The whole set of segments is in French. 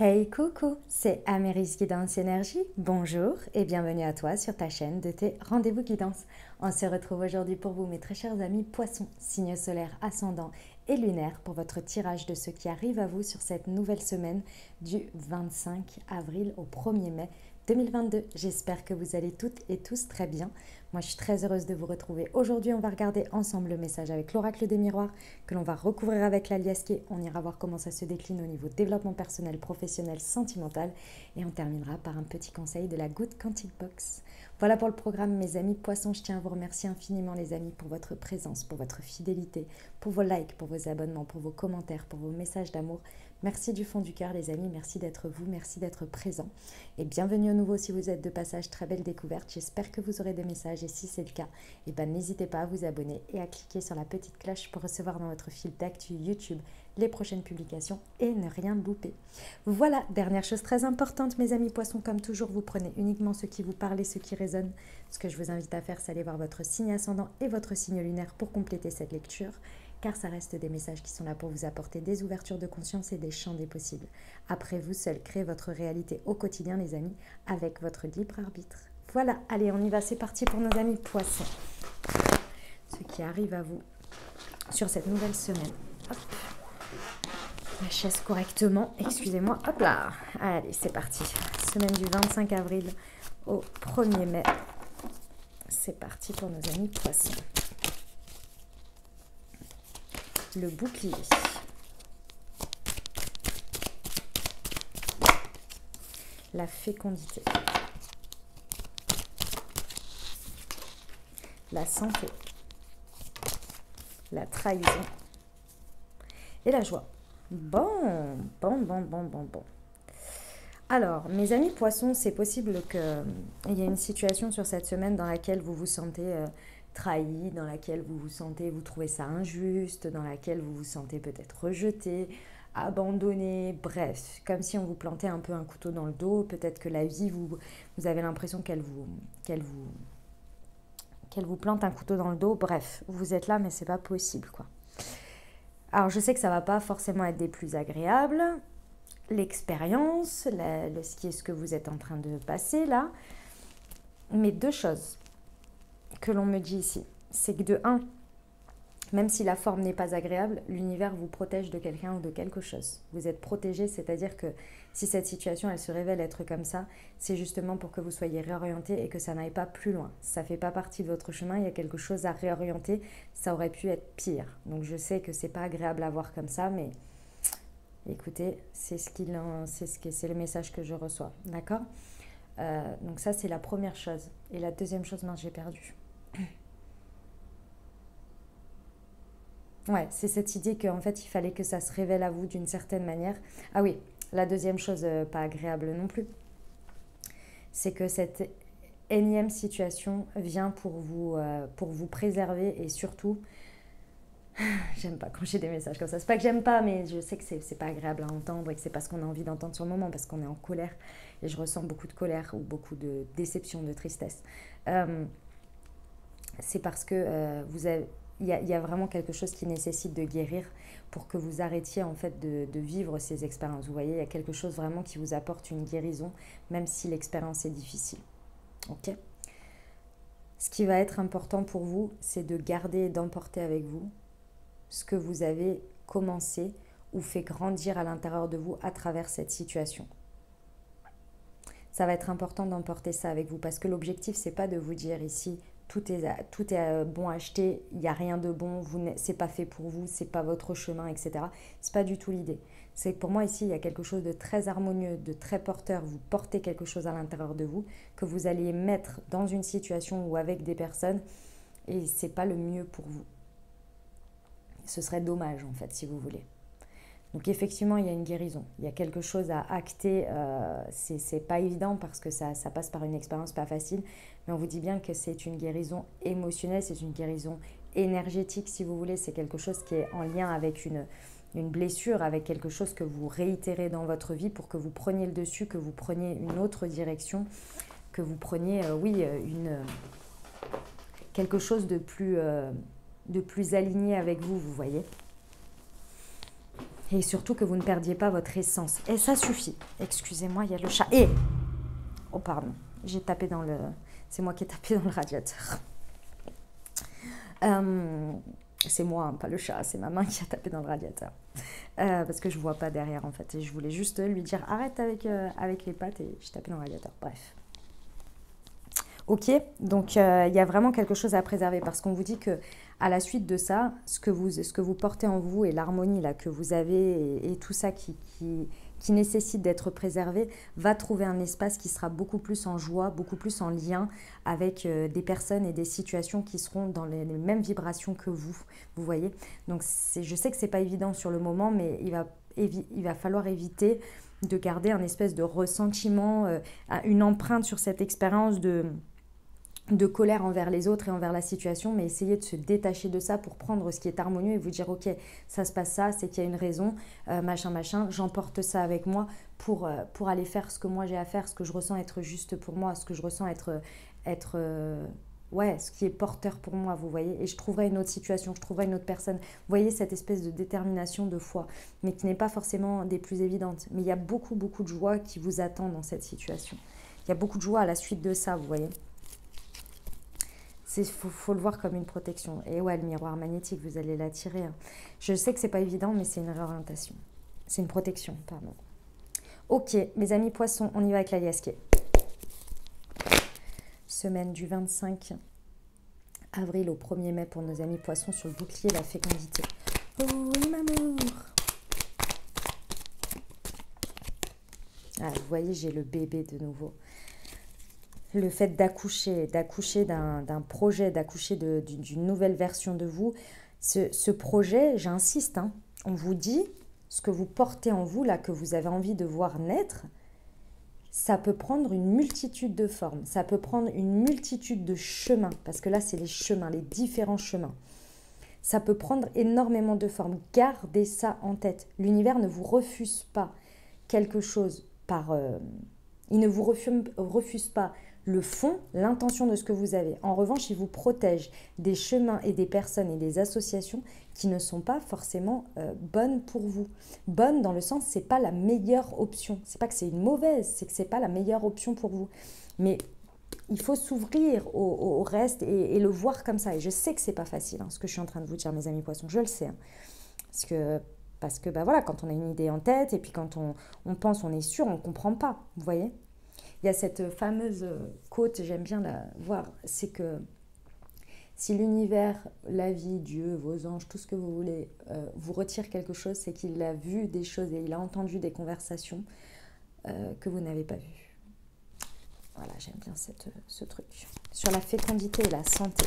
Hey coucou, c'est Améris Guidance Énergie. Bonjour et bienvenue à toi sur ta chaîne de tes rendez-vous guidance. On se retrouve aujourd'hui pour vous, mes très chers amis poissons, signes solaires, ascendants et lunaires, pour votre tirage de ce qui arrive à vous sur cette nouvelle semaine du 25 avril au 1er mai 2022. J'espère que vous allez toutes et tous très bien. Moi, je suis très heureuse de vous retrouver. Aujourd'hui, on va regarder ensemble le message avec l'oracle des miroirs que l'on va recouvrir avec l'aliasqué. On ira voir comment ça se décline au niveau développement personnel, professionnel, sentimental. Et on terminera par un petit conseil de la Good Quantic Box. Voilà pour le programme, mes amis poissons. Je tiens à vous remercier infiniment, les amis, pour votre présence, pour votre fidélité, pour vos likes, pour vos abonnements, pour vos commentaires, pour vos messages d'amour. Merci du fond du cœur, les amis. Merci d'être vous, merci d'être présent. Et bienvenue au nouveau si vous êtes de passage. Très belle découverte. J'espère que vous aurez des messages. Et si c'est le cas, n'hésitez pas à vous abonner et à cliquer sur la petite cloche pour recevoir dans votre fil d'actu YouTube les prochaines publications et ne rien louper. Voilà, dernière chose très importante, mes amis poissons, comme toujours, vous prenez uniquement ce qui vous parle et ce qui résonne. Ce que je vous invite à faire, c'est aller voir votre signe ascendant et votre signe lunaire pour compléter cette lecture, car ça reste des messages qui sont là pour vous apporter des ouvertures de conscience et des champs des possibles. Après, vous seul créez votre réalité au quotidien, les amis, avec votre libre arbitre. Voilà, allez, on y va, c'est parti pour nos amis poissons. Ce qui arrive à vous sur cette nouvelle semaine. Hop. La chaise correctement, excusez-moi, hop là. Allez, c'est parti. Semaine du 25 avril au 1er mai. C'est parti pour nos amis poissons. Le bouclier. La fécondité. La santé. La trahison. Et la joie. Bon. Alors, mes amis poissons, c'est possible qu'il y ait une situation sur cette semaine dans laquelle vous vous sentez trahi, dans laquelle vous trouvez ça injuste, dans laquelle vous vous sentez peut-être rejeté, abandonné, bref, comme si on vous plantait un peu un couteau dans le dos. Peut-être que la vie, vous avez l'impression qu'elle vous plante un couteau dans le dos. Bref, vous êtes là, mais c'est pas possible, quoi. Alors, je sais que ça va pas forcément être des plus agréables. L'expérience, ce que vous êtes en train de passer là. Mais deux choses que l'on me dit ici, c'est que de un, même si la forme n'est pas agréable, l'univers vous protège de quelqu'un ou de quelque chose. Vous êtes protégé, c'est-à-dire que si cette situation, elle se révèle être comme ça, c'est justement pour que vous soyez réorienté et que ça n'aille pas plus loin. Ça ne fait pas partie de votre chemin, il y a quelque chose à réorienter, ça aurait pu être pire. Donc je sais que c'est pas agréable à voir comme ça, mais écoutez, c'est le message que je reçois, d'accord ? Donc ça, c'est la première chose. Et la deuxième chose, mince, j'ai perdu. Ouais, c'est cette idée qu'en fait, il fallait que ça se révèle à vous d'une certaine manière. Ah oui, la deuxième chose, pas agréable non plus, c'est que cette énième situation vient pour vous préserver et surtout, j'aime pas quand j'ai des messages comme ça. C'est pas que j'aime pas, mais je sais que c'est pas agréable à entendre et que c'est pas ce qu'on a envie d'entendre sur le moment, parce qu'on est en colère et je ressens beaucoup de colère ou beaucoup de déception, de tristesse. C'est parce que il y a vraiment quelque chose qui nécessite de guérir pour que vous arrêtiez en fait de vivre ces expériences. Vous voyez, il y a quelque chose vraiment qui vous apporte une guérison, même si l'expérience est difficile. Ok ? Ce qui va être important pour vous, c'est de garder et d'emporter avec vous ce que vous avez commencé ou fait grandir à l'intérieur de vous à travers cette situation. Ça va être important d'emporter ça avec vous, parce que l'objectif, c'est pas de vous dire ici tout est bon à acheter, il n'y a rien de bon, c'est pas fait pour vous, c'est pas votre chemin, etc. C'est pas du tout l'idée. C'est que pour moi ici, il y a quelque chose de très harmonieux, de très porteur. Vous portez quelque chose à l'intérieur de vous que vous allez mettre dans une situation ou avec des personnes, et c'est pas le mieux pour vous. Ce serait dommage en fait, si vous voulez. Donc effectivement, il y a une guérison, il y a quelque chose à acter, c'est pas évident parce que ça passe par une expérience pas facile, mais on vous dit bien que c'est une guérison émotionnelle, c'est une guérison énergétique si vous voulez, c'est quelque chose qui est en lien avec une blessure, avec quelque chose que vous réitérez dans votre vie pour que vous preniez le dessus, que vous preniez une autre direction, que vous preniez, quelque chose de plus aligné avec vous, vous voyez. Et surtout que vous ne perdiez pas votre essence. Et ça suffit. Excusez-moi, il y a le chat. Et oh pardon, j'ai tapé dans le... C'est moi qui ai tapé dans le radiateur. C'est moi, hein, pas le chat, c'est ma main qui a tapé dans le radiateur. Parce que je ne vois pas derrière en fait. Et je voulais juste lui dire arrête avec les pattes et je tapais dans le radiateur. Bref. Ok, donc il y a vraiment quelque chose à préserver parce qu'on vous dit que à la suite de ça, ce que vous portez en vous et l'harmonie là que vous avez et tout ça qui nécessite d'être préservé va trouver un espace qui sera beaucoup plus en joie, beaucoup plus en lien avec des personnes et des situations qui seront dans les mêmes vibrations que vous voyez. Donc je sais que c'est pas évident sur le moment, mais il va falloir éviter de garder un espèce de ressentiment, une empreinte sur cette expérience de colère envers les autres et envers la situation, mais essayer de se détacher de ça pour prendre ce qui est harmonieux et vous dire ok, ça se passe ça, c'est qu'il y a une raison, machin, j'emporte ça avec moi pour aller faire ce que moi j'ai à faire, ce que je ressens être juste pour moi, ce que je ressens être ce qui est porteur pour moi, vous voyez, et je trouverai une autre situation, je trouverai une autre personne. Vous voyez cette espèce de détermination, de foi, mais qui n'est pas forcément des plus évidentes. Mais il y a beaucoup, beaucoup de joie qui vous attend dans cette situation. Il y a beaucoup de joie à la suite de ça, vous voyez. Faut le voir comme une protection. Et ouais, le miroir magnétique, vous allez l'attirer. Hein. Je sais que c'est pas évident, mais c'est une réorientation. C'est une protection, pardon. Ok, mes amis poissons, on y va avec la Yaské. Semaine du 25 avril au 1er mai pour nos amis poissons sur le bouclier, la fécondité. Oh oui, m'amour. Ah, vous voyez, j'ai le bébé de nouveau. Le fait d'accoucher d'un projet, d'accoucher d'une nouvelle version de vous, ce projet, j'insiste, hein, on vous dit ce que vous portez en vous, là, que vous avez envie de voir naître, ça peut prendre une multitude de formes, ça peut prendre une multitude de chemins, parce que là, c'est les chemins, les différents chemins. Ça peut prendre énormément de formes. Gardez ça en tête. L'univers ne vous refuse pas quelque chose par... il ne vous refuse pas le fond, l'intention de ce que vous avez. En revanche, il vous protège des chemins et des personnes et des associations qui ne sont pas forcément bonnes pour vous. Bonnes dans le sens, c'est pas la meilleure option. C'est pas que c'est une mauvaise, c'est que c'est pas la meilleure option pour vous. Mais il faut s'ouvrir au reste et le voir comme ça. Et je sais que c'est pas facile, hein, ce que je suis en train de vous dire, mes amis poissons, je le sais. Hein. Parce que bah voilà, quand on a une idée en tête et puis quand on pense, on est sûr, on ne comprend pas, vous voyez. Il y a cette fameuse quote, j'aime bien la voir, c'est que si l'univers, la vie, Dieu, vos anges, tout ce que vous voulez, vous retire quelque chose, c'est qu'il a vu des choses et il a entendu des conversations que vous n'avez pas vues. Voilà, j'aime bien ce truc. Sur la fécondité et la santé.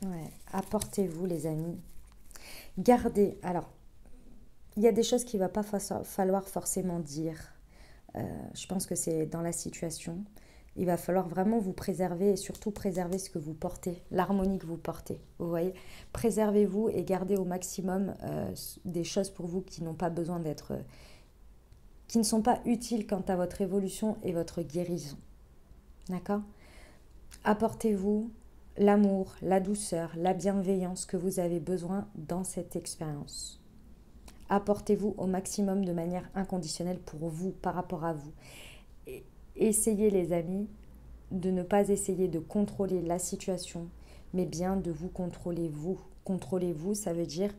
Ouais, apportez-vous les amis. Gardez, alors, il y a des choses qu'il ne va pas falloir forcément dire. Je pense que c'est dans la situation. Il va falloir vraiment vous préserver et surtout préserver ce que vous portez, l'harmonie que vous portez. Vous voyez, préservez-vous et gardez au maximum des choses pour vous qui n'ont pas besoin d'être, qui ne sont pas utiles quant à votre évolution et votre guérison. D'accord ? Apportez-vous l'amour, la douceur, la bienveillance que vous avez besoin dans cette expérience. Apportez-vous au maximum de manière inconditionnelle pour vous, par rapport à vous. Et essayez les amis de ne pas essayer de contrôler la situation, mais bien de vous contrôler vous. Contrôlez-vous, ça veut dire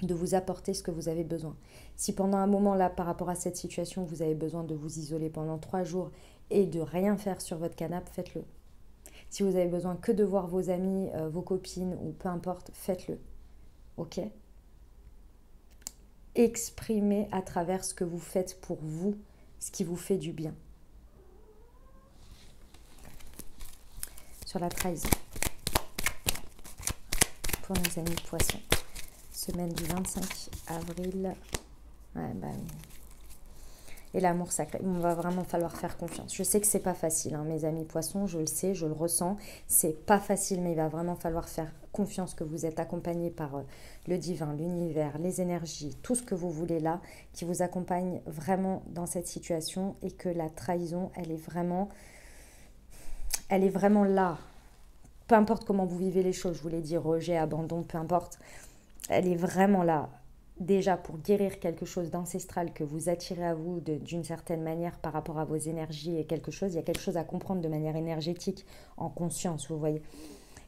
de vous apporter ce que vous avez besoin. Si pendant un moment là, par rapport à cette situation, vous avez besoin de vous isoler pendant 3 jours et de rien faire sur votre canapé, faites-le. Si vous avez besoin que de voir vos amis, vos copines ou peu importe, faites-le. Ok ? Exprimez à travers ce que vous faites pour vous, ce qui vous fait du bien. Sur la trahison. Pour nos amis poissons. Semaine du 25 avril. Ouais, bah oui. Et l'amour sacré, il va vraiment falloir faire confiance. Je sais que c'est pas facile, hein, mes amis poissons, je le sais, je le ressens. C'est pas facile, mais il va vraiment falloir faire confiance que vous êtes accompagné par le divin, l'univers, les énergies, tout ce que vous voulez là, qui vous accompagne vraiment dans cette situation et que la trahison, elle est vraiment là. Peu importe comment vous vivez les choses, je vous l'ai dit, rejet, abandon, peu importe. elle est vraiment là, déjà pour guérir quelque chose d'ancestral que vous attirez à vous d'une certaine manière par rapport à vos énergies et quelque chose. Il y a quelque chose à comprendre de manière énergétique, en conscience, vous voyez.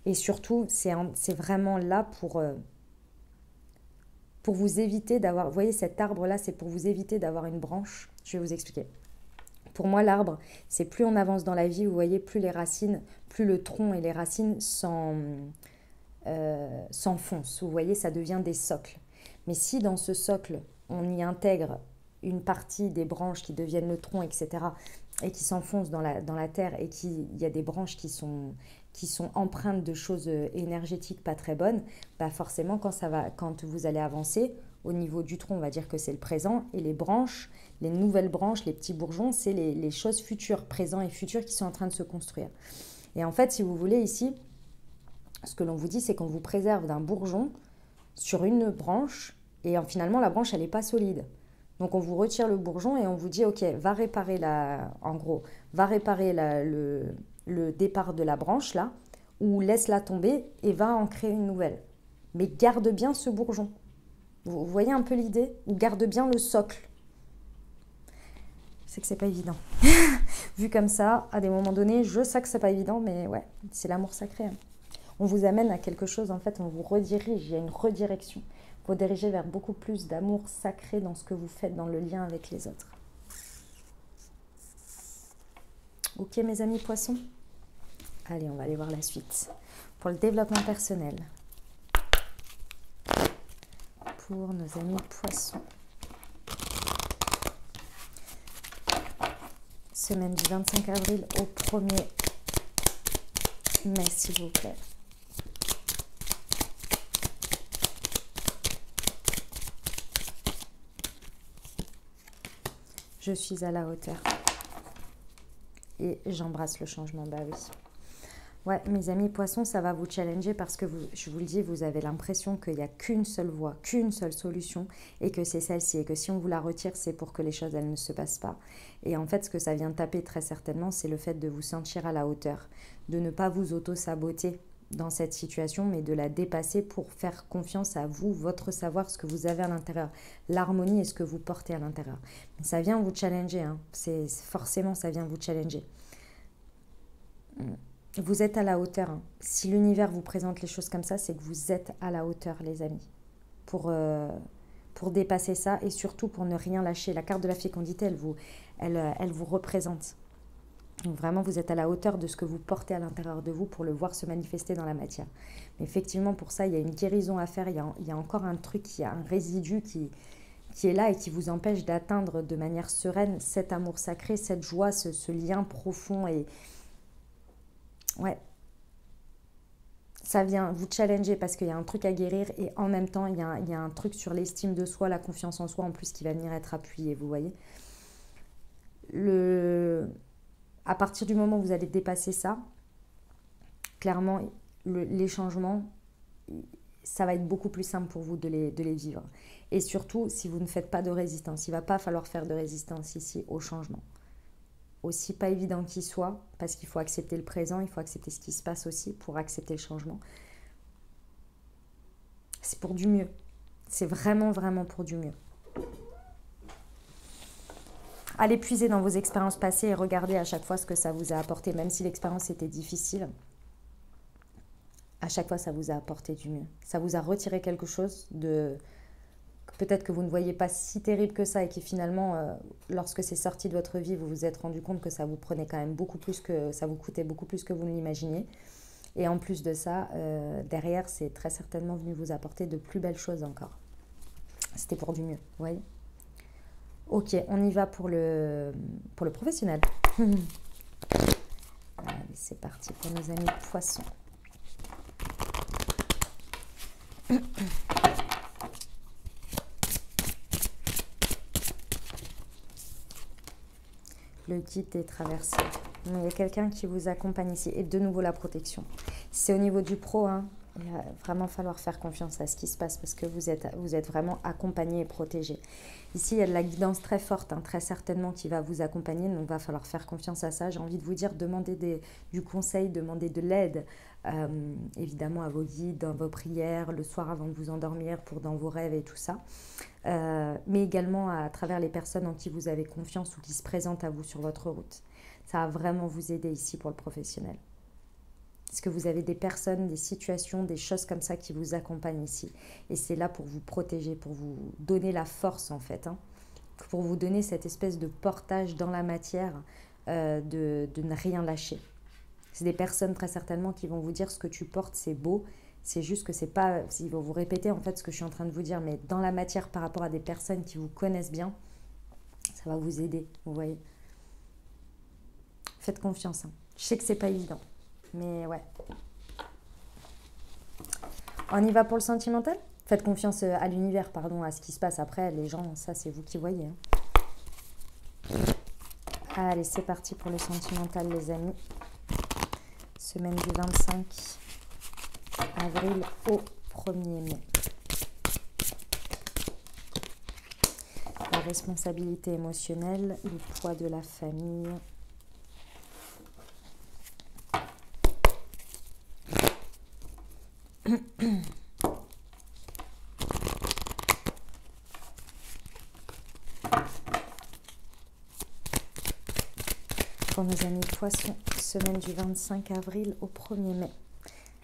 Et surtout, c'est vraiment là pour vous éviter d'avoir... Vous voyez, cet arbre-là, c'est pour vous éviter d'avoir une branche. Je vais vous expliquer. Pour moi, l'arbre, c'est plus on avance dans la vie, vous voyez, plus les racines, plus le tronc et les racines s'enfoncent. Vous voyez, ça devient des socles. Mais si dans ce socle, on y intègre une partie des branches qui deviennent le tronc, etc., et qui s'enfoncent dans la terre, et qu'il y a des branches qui sont empreintes de choses énergétiques pas très bonnes, bah forcément, quand vous allez avancer, au niveau du tronc, on va dire que c'est le présent, et les branches, les nouvelles branches, les petits bourgeons, c'est les choses futures, présents et futures qui sont en train de se construire. Et en fait, si vous voulez, ici, ce que l'on vous dit, c'est qu'on vous préserve d'un bourgeon sur une branche, et finalement, la branche, elle n'est pas solide. Donc, on vous retire le bourgeon et on vous dit, ok, va réparer le départ de la branche, là, ou laisse-la tomber et va en créer une nouvelle. Mais garde bien ce bourgeon. Vous voyez un peu l'idée? Ou garde bien le socle. Je sais que c'est pas évident. Vu comme ça, à des moments donnés, je sais que c'est pas évident, mais ouais, c'est l'amour sacré. Hein. On vous amène à quelque chose, en fait, on vous redirige, il y a une redirection. Vous dirigez vers beaucoup plus d'amour sacré dans ce que vous faites, dans le lien avec les autres. Ok, mes amis poissons? Allez, on va aller voir la suite. Pour le développement personnel. Pour nos amis poissons. Semaine du 25 avril au 1er mai, s'il vous plaît. Je suis à la hauteur. Et j'embrasse le changement, bah oui. Ouais, mes amis poissons, ça va vous challenger parce que je vous le dis, vous avez l'impression qu'il n'y a qu'une seule voie, qu'une seule solution et que c'est celle-ci. Et que si on vous la retire, c'est pour que les choses, elles ne se passent pas. Et en fait, ce que ça vient taper très certainement, c'est le fait de vous sentir à la hauteur, de ne pas vous auto-saboter dans cette situation, mais de la dépasser pour faire confiance à vous, votre savoir, ce que vous avez à l'intérieur, l'harmonie et ce que vous portez à l'intérieur. Ça vient vous challenger, hein. Forcément, ça vient vous challenger. Vous êtes à la hauteur. Hein. Si l'univers vous présente les choses comme ça, c'est que vous êtes à la hauteur, les amis, pour dépasser ça et surtout pour ne rien lâcher. La carte de la fécondité, elle vous représente. Donc vraiment, vous êtes à la hauteur de ce que vous portez à l'intérieur de vous pour le voir se manifester dans la matière. Mais effectivement, pour ça, il y a une guérison à faire. Il y a encore un truc, il y a un résidu qui est là et qui vous empêche d'atteindre de manière sereine cet amour sacré, cette joie, ce lien profond et... Ouais, ça vient vous challenger parce qu'il y a un truc à guérir et en même temps, il y a un truc sur l'estime de soi, la confiance en soi en plus qui va venir être appuyé, vous voyez. À partir du moment où vous allez dépasser ça, clairement, les changements, ça va être beaucoup plus simple pour vous de les vivre. Et surtout, si vous ne faites pas de résistance, il ne va pas falloir faire de résistance ici au changement. Aussi pas évident qu'il soit, parce qu'il faut accepter le présent, il faut accepter ce qui se passe aussi pour accepter le changement. C'est pour du mieux. C'est vraiment, vraiment pour du mieux. Allez puiser dans vos expériences passées et regardez à chaque fois ce que ça vous a apporté, même si l'expérience était difficile. À chaque fois, ça vous a apporté du mieux. Ça vous a retiré quelque chose de... Peut-être que vous ne voyez pas si terrible que ça et que finalement, lorsque c'est sorti de votre vie, vous vous êtes rendu compte que ça vous prenait quand même beaucoup plus que... Ça vous coûtait beaucoup plus que vous ne l'imaginiez. Et en plus de ça, derrière, c'est très certainement venu vous apporter de plus belles choses encore. C'était pour du mieux, vous voyez. Ok, on y va pour le professionnel. Allez, c'est parti pour nos amis poissons. Le guide des traversées. Il y a quelqu'un qui vous accompagne ici. Et de nouveau, la protection. C'est au niveau du pro. Hein. Il va vraiment falloir faire confiance à ce qui se passe parce que vous êtes vraiment accompagné et protégé. Ici, il y a de la guidance très forte, hein, très certainement, qui va vous accompagner. Donc, il va falloir faire confiance à ça. J'ai envie de vous dire, demandez du conseil, demandez de l'aide, évidemment, à vos guides, dans vos prières, le soir avant de vous endormir, pour dans vos rêves et tout ça. Mais également à travers les personnes en qui vous avez confiance ou qui se présentent à vous sur votre route. Ça va vraiment vous aider ici pour le professionnel. Est-ce que vous avez des personnes, des situations, des choses comme ça qui vous accompagnent ici? Et c'est là pour vous protéger, pour vous donner la force en fait, hein, pour vous donner cette espèce de portage dans la matière, de ne rien lâcher. C'est des personnes très certainement qui vont vous dire ce que tu portes c'est beau, c'est juste que c'est pas... Ils vont vous répéter en fait ce que je suis en train de vous dire, mais dans la matière par rapport à des personnes qui vous connaissent bien, ça va vous aider, vous voyez. Faites confiance, hein. Je sais que c'est pas évident. Mais ouais. On y va pour le sentimental? Faites confiance à l'univers, pardon, à ce qui se passe. Après, les gens, ça, c'est vous qui voyez, hein. Allez, c'est parti pour le sentimental, les amis. Semaine du 25 avril au 1er mai. La responsabilité émotionnelle, le poids de la famille... Pour nos amis poissons, semaine du 25 avril au 1er mai.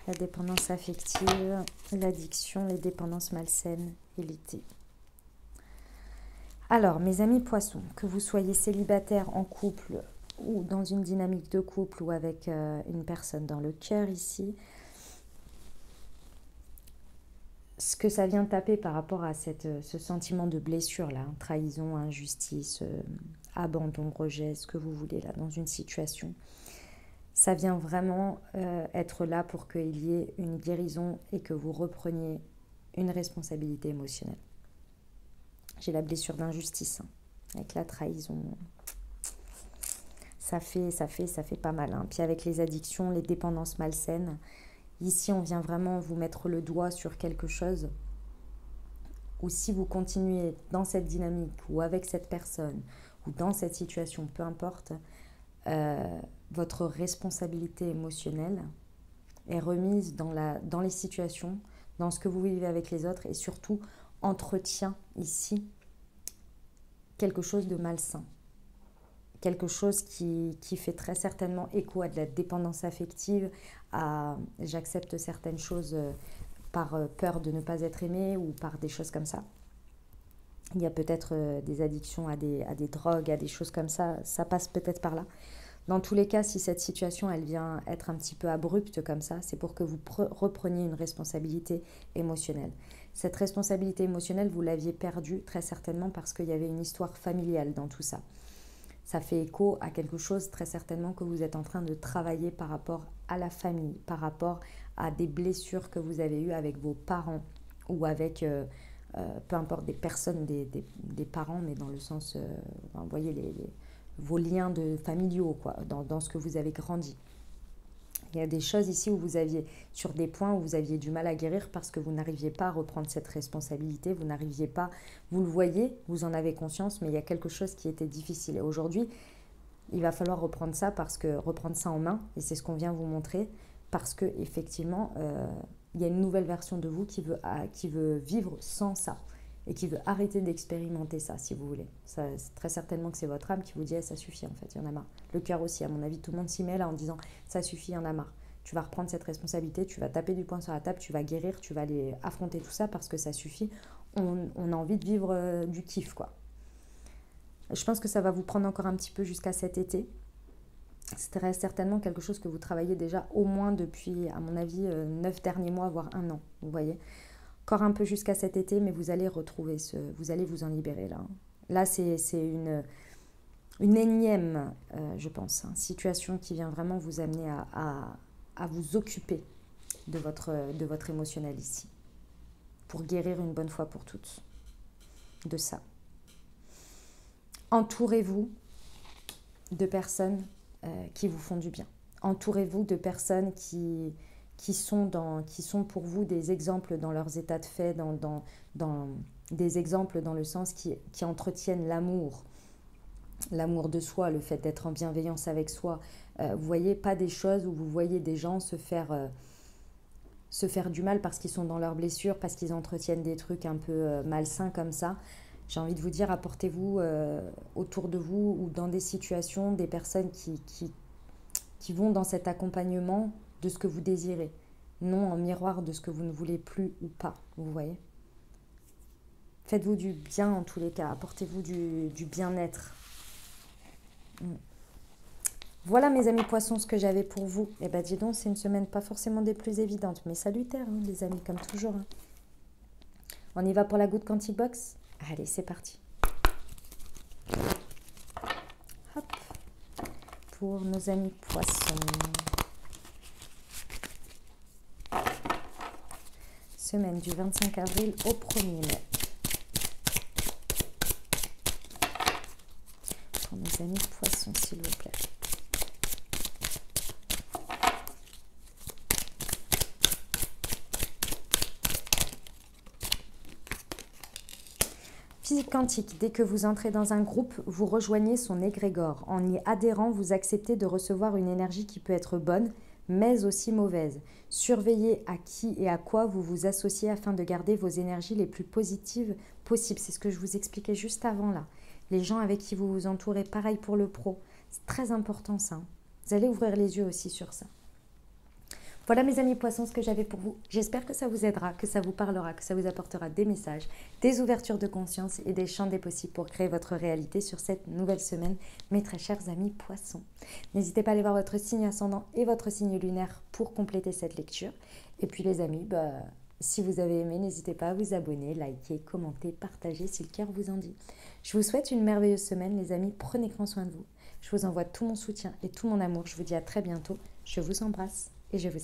La dépendance affective, l'addiction, les dépendances malsaines et l'été. Alors, mes amis poissons, que vous soyez célibataire, en couple ou dans une dynamique de couple ou avec une personne dans le cœur ici, ce que ça vient taper par rapport à ce sentiment de blessure là, hein, trahison, injustice, abandon, rejet, ce que vous voulez là dans une situation, ça vient vraiment être là pour qu'il y ait une guérison et que vous repreniez une responsabilité émotionnelle. J'ai la blessure d'injustice, hein, avec la trahison. Ça fait pas mal, hein. Puis avec les addictions, les dépendances malsaines, ici, on vient vraiment vous mettre le doigt sur quelque chose où si vous continuez dans cette dynamique ou avec cette personne ou dans cette situation, peu importe, votre responsabilité émotionnelle est remise dans les situations, dans ce que vous vivez avec les autres et surtout entretient ici quelque chose de malsain. Quelque chose qui fait très certainement écho à de la dépendance affective, à j'accepte certaines choses par peur de ne pas être aimé ou par des choses comme ça. Il y a peut-être des addictions à des drogues, à des choses comme ça, ça passe peut-être par là. Dans tous les cas, si cette situation elle vient être un petit peu abrupte comme ça, c'est pour que vous repreniez une responsabilité émotionnelle. Cette responsabilité émotionnelle, vous l'aviez perdue très certainement parce qu'il y avait une histoire familiale dans tout ça. Ça fait écho à quelque chose très certainement que vous êtes en train de travailler par rapport à la famille, par rapport à des blessures que vous avez eues avec vos parents ou avec, peu importe, des personnes, des parents, mais dans le sens, vous voyez, vos liens familiaux, quoi, dans ce que vous avez grandi. Il y a des choses ici où vous aviez, sur des points où vous aviez du mal à guérir parce que vous n'arriviez pas à reprendre cette responsabilité, vous n'arriviez pas, vous le voyez, vous en avez conscience, mais il y a quelque chose qui était difficile. Et aujourd'hui, il va falloir reprendre ça en main, et c'est ce qu'on vient vous montrer, parce que effectivement, il y a une nouvelle version de vous qui veut vivre sans ça et qui veut arrêter d'expérimenter ça, si vous voulez. Ça, c'est très certainement que c'est votre âme qui vous dit ça suffit en fait, il y en a marre. Le cœur aussi, à mon avis, tout le monde s'y met là en disant ça suffit, il y en a marre. Tu vas reprendre cette responsabilité, tu vas taper du poing sur la table, tu vas guérir, tu vas aller affronter tout ça parce que ça suffit. On a envie de vivre du kiff, quoi. Je pense que ça va vous prendre encore un petit peu jusqu'à cet été. C'est très certainement quelque chose que vous travaillez déjà au moins depuis, à mon avis, 9 derniers mois, voire 1 an, vous voyez. Encore un peu jusqu'à cet été, mais vous allez retrouver vous allez vous en libérer là. Là, c'est une énième, je pense, hein, situation qui vient vraiment vous amener à vous occuper de votre émotionnel ici, pour guérir une bonne fois pour toutes de ça. Entourez-vous de personnes qui vous font du bien. Entourez-vous de personnes qui qui sont pour vous des exemples dans leurs états de fait, des exemples dans le sens qui entretiennent l'amour de soi, le fait d'être en bienveillance avec soi. Vous voyez pas des choses où vous voyez des gens se faire du mal parce qu'ils sont dans leurs blessures, parce qu'ils entretiennent des trucs un peu malsains comme ça. J'ai envie de vous dire, apportez-vous autour de vous ou dans des situations des personnes qui vont dans cet accompagnement de ce que vous désirez, non en miroir de ce que vous ne voulez plus ou pas, vous voyez. Faites-vous du bien en tous les cas, apportez-vous du bien-être. Voilà mes amis poissons ce que j'avais pour vous. Et ben dis donc, c'est une semaine pas forcément des plus évidentes, mais salutaire les amis, comme toujours. On y va pour la Good Quantic Box? Allez, c'est parti. Hop. Pour nos amis poissons. Semaine du 25 avril au 1er mai. Pour nos amis poissons, s'il vous plaît. Physique quantique, dès que vous entrez dans un groupe, vous rejoignez son égrégore. En y adhérant, vous acceptez de recevoir une énergie qui peut être bonne, mais aussi mauvaise. Surveillez à qui et à quoi vous vous associez afin de garder vos énergies les plus positives possibles. C'est ce que je vous expliquais juste avant là. Les gens avec qui vous vous entourez, pareil pour le pro. C'est très important ça. Vous allez ouvrir les yeux aussi sur ça. Voilà mes amis poissons ce que j'avais pour vous. J'espère que ça vous aidera, que ça vous parlera, que ça vous apportera des messages, des ouvertures de conscience et des champs des possibles pour créer votre réalité sur cette nouvelle semaine, mes très chers amis poissons. N'hésitez pas à aller voir votre signe ascendant et votre signe lunaire pour compléter cette lecture. Et puis les amis, si vous avez aimé, n'hésitez pas à vous abonner, liker, commenter, partager si le cœur vous en dit. Je vous souhaite une merveilleuse semaine les amis, prenez grand soin de vous. Je vous envoie tout mon soutien et tout mon amour. Je vous dis à très bientôt. Je vous embrasse et je vous aime.